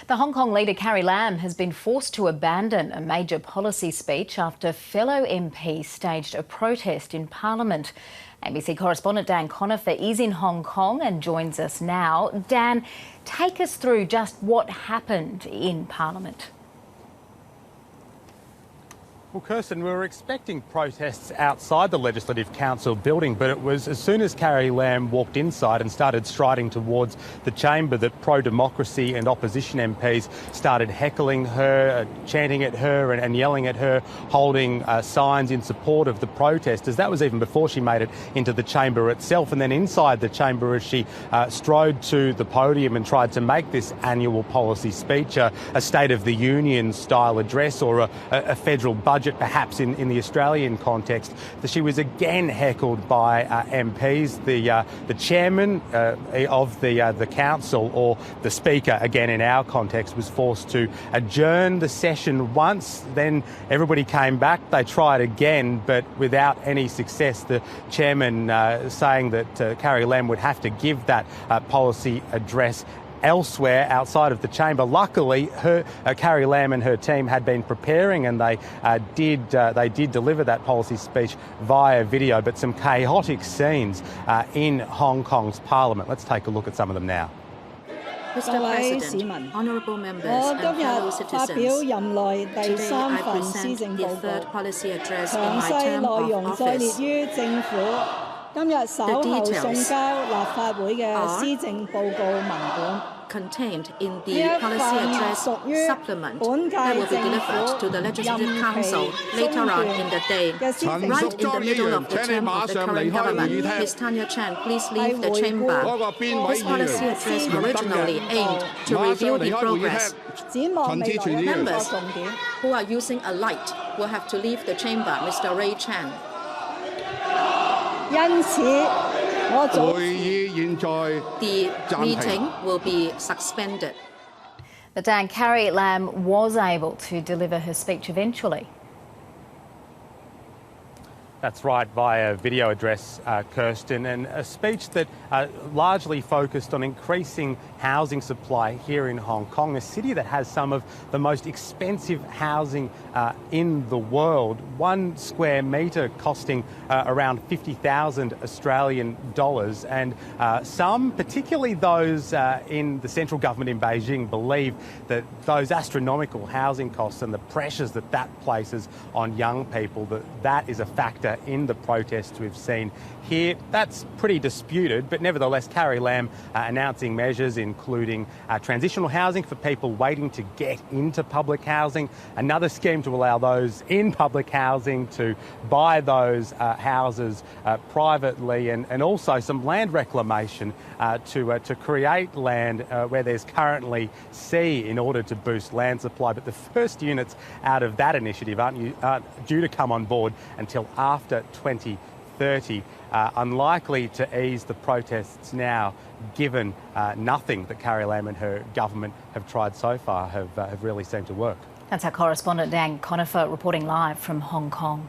The Hong Kong leader Carrie Lam has been forced to abandon a major policy speech after fellow MPs staged a protest in Parliament. ABC correspondent Dan Conifer is in Hong Kong and joins us now. Dan, take us through just what happened in Parliament. Well, Kirsten, we were expecting protests outside the Legislative Council building, but it was as soon as Carrie Lam walked inside and started striding towards the chamber that pro-democracy and opposition MPs started heckling her, chanting at her and yelling at her, holding signs in support of the protesters. That was even before she made it into the chamber itself. And then inside the chamber, as she strode to the podium and tried to make this annual policy speech, a State of the Union style address or a federal budget, perhaps in the Australian context, that she was again heckled by MPs. The chairman of the council, or the speaker again in our context, was forced to adjourn the session once. Then everybody came back. They tried again, but without any success. The chairman saying that Carrie Lam would have to give that policy address elsewhere outside of the chamber. Luckily, Carrie Lam and her team had been preparing, and they did deliver that policy speech via video. But some chaotic scenes in Hong Kong's Parliament. Let's take a look at some of them now. Mr. President, honourable members and fellow citizens, today I present the third policy address in my term of office. The details are contained in the policy address supplement that will be delivered to the Legislative Council later on in the day. Right in the middle of the term of the current government, Ms. Tanya Chan, please leave the chamber. This policy address originally aimed to review the progress. Members who are using a light will have to leave the chamber. Mr. Ray Chan. The meeting will be suspended. But Dan, Carrie Lam was able to deliver her speech eventually. That's right, via video address, Kirsten, and a speech that largely focused on increasing housing supply here in Hong Kong, a city that has some of the most expensive housing in the world. 1 square metre costing around 50,000 Australian dollars, and some, particularly those in the central government in Beijing, believe that those astronomical housing costs and the pressures that places on young people, that is a factor in the protests we've seen here. That's pretty disputed, but nevertheless, Carrie Lam announcing measures including transitional housing for people waiting to get into public housing, another scheme to allow those in public housing to buy those houses privately, and also some land reclamation to create land where there's currently sea in order to boost land supply. But the first units out of that initiative aren't due to come on board until after 2030, unlikely to ease the protests now, given nothing that Carrie Lam and her government have tried so far have really seemed to work. That's our correspondent Dan Conifer reporting live from Hong Kong.